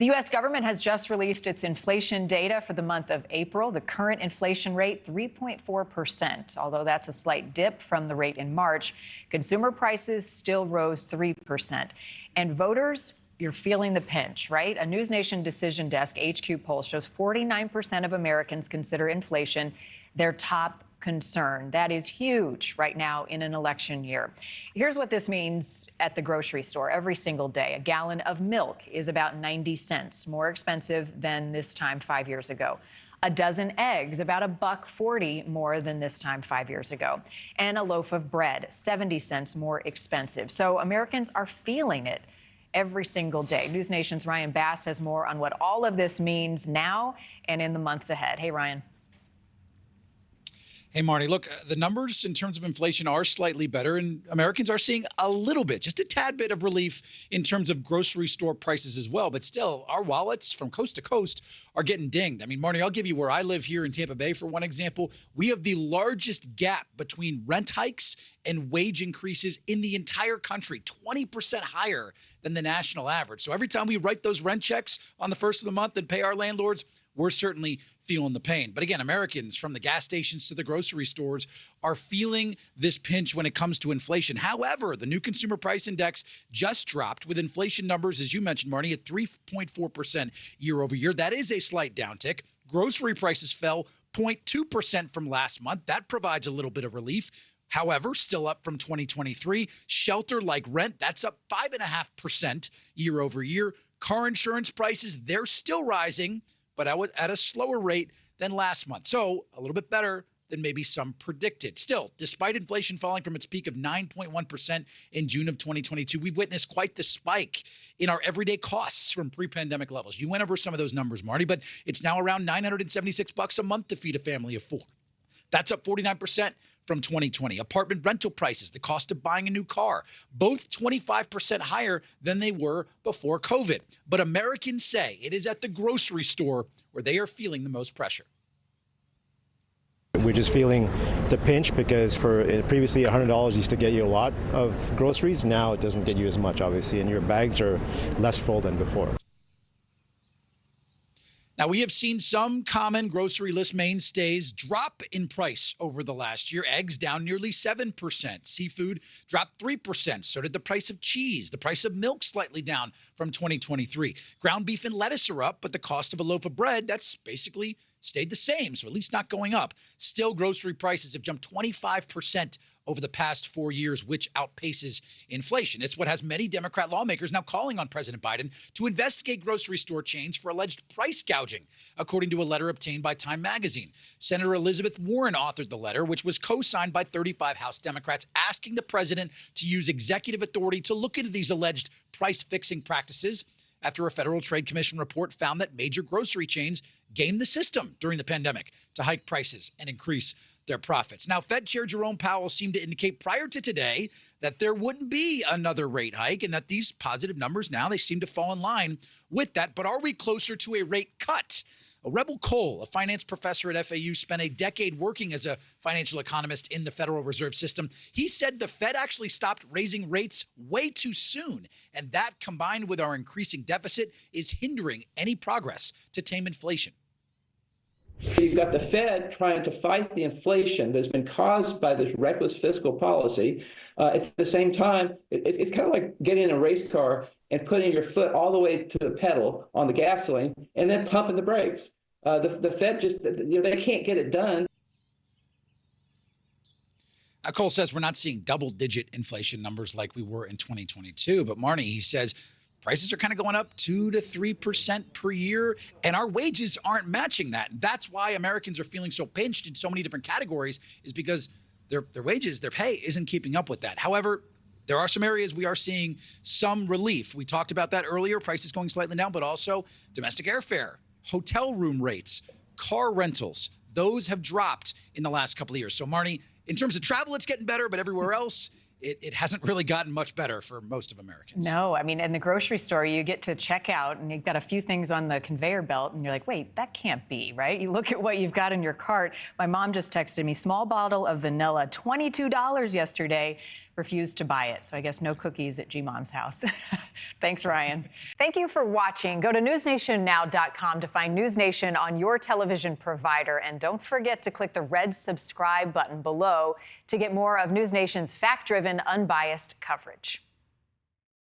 The U.S. government has just released its inflation data for the month of April. The current inflation rate, 3.4%. Although that's a slight dip from the rate in March, consumer prices still rose 3%. And voters, you're feeling the pinch, right? A NewsNation Decision Desk HQ poll shows 49% of Americans consider inflation their top concern. That is huge right now in an election year. Here's what this means at the grocery store every single day. A gallon of milk is about 90 cents more expensive than this time 5 years ago. A dozen eggs, about $1.40 more than this time 5 years ago. And a loaf of bread, 70 cents more expensive. So Americans are feeling it every single day. NewsNation's Ryan Bass has more on what all of this means now and in the months ahead. Hey, Ryan. Hey, Marni, look, the numbers in terms of inflation are slightly better, and Americans are seeing a little bit, just a tad bit of relief in terms of grocery store prices as well. But still, our wallets from coast to coast are getting dinged. I mean, Marni, I'll give you where I live here in Tampa Bay, for one example. We have the largest gap between rent hikes and wage increases in the entire country, 20% higher than the national average. So every time we write those rent checks on the first of the month and pay our landlords, we're certainly feeling the pain. But again, Americans from the gas stations to the grocery stores are feeling this pinch when it comes to inflation. However, the new consumer price index just dropped with inflation numbers, as you mentioned, Marni, at 3.4% year over year. That is a slight downtick. Grocery prices fell 0.2% from last month. That provides a little bit of relief. However, still up from 2023. Shelter like rent, that's up 5.5% year over year. Car insurance prices, they're still rising, but at a slower rate than last month. So a little bit better than maybe some predicted. Still, despite inflation falling from its peak of 9.1% in June of 2022, we've witnessed quite the spike in our everyday costs from pre-pandemic levels. You went over some of those numbers, Marni, but it's now around $976 a month to feed a family of four. That's up 49% from 2020. Apartment rental prices, the cost of buying a new car, both 25% higher than they were before COVID. But Americans say it is at the grocery store where they are feeling the most pressure. We're just feeling the pinch because previously $100 used to get you a lot of groceries. Now it doesn't get you as much, obviously, and your bags are less full than before. Now, we have seen some common grocery list mainstays drop in price over the last year. Eggs down nearly 7%. Seafood dropped 3%. So did the price of cheese. The price of milk slightly down from 2023. Ground beef and lettuce are up, but the cost of a loaf of bread, that's basically stayed the same, so at least not going up. Still, grocery prices have jumped 25% over the past 4 years, which outpaces inflation. It's what has many Democrat lawmakers now calling on President Biden to investigate grocery store chains for alleged price gouging, according to a letter obtained by Time magazine. Senator Elizabeth Warren authored the letter, which was co-signed by 35 House Democrats, asking the president to use executive authority to look into these alleged price-fixing practices after a Federal Trade Commission report found that major grocery chains gamed the system during the pandemic to hike prices and increase their profits. Now, Fed Chair Jerome Powell seemed to indicate prior to today that there wouldn't be another rate hike and that these positive numbers now, they seem to fall in line with that. But are we closer to a rate cut? Rebel Cole, a finance professor at FAU, spent a decade working as a financial economist in the Federal Reserve System. He said the Fed actually stopped raising rates way too soon, and that, combined with our increasing deficit, is hindering any progress to tame inflation. You've got the Fed trying to fight the inflation that's been caused by this reckless fiscal policy. At the same time, it's kind of like getting in a race car and putting your foot all the way to the pedal on the gasoline and then pumping the brakes. The Fed just, they can't get it done. Cole says we're not seeing double-digit inflation numbers like we were in 2022. But Marni, he says, prices are kind of going up 2 to 3% per year, and our wages aren't matching that. And that's why Americans are feeling so pinched in so many different categories, is because their wages, their pay isn't keeping up with that. However, there are some areas we are seeing some relief. We talked about that earlier, prices going slightly down, but also domestic airfare, hotel room rates, car rentals. Those have dropped in the last couple of years. So, Marni, in terms of travel, it's getting better, but everywhere else, it hasn't really gotten much better for most of Americans. No, I mean, in the grocery store, you get to check out and you've got a few things on the conveyor belt and you're like, wait, that can't be, right? You look at what you've got in your cart. My mom just texted me, small bottle of vanilla, $22 yesterday refused to buy it. So I guess no cookies at G-Mom's house. Thanks, Ryan. Thank you for watching. Go to newsnationnow.com to find NewsNation on your television provider. And don't forget to click the red subscribe button below to get more of NewsNation's fact-driven, unbiased coverage.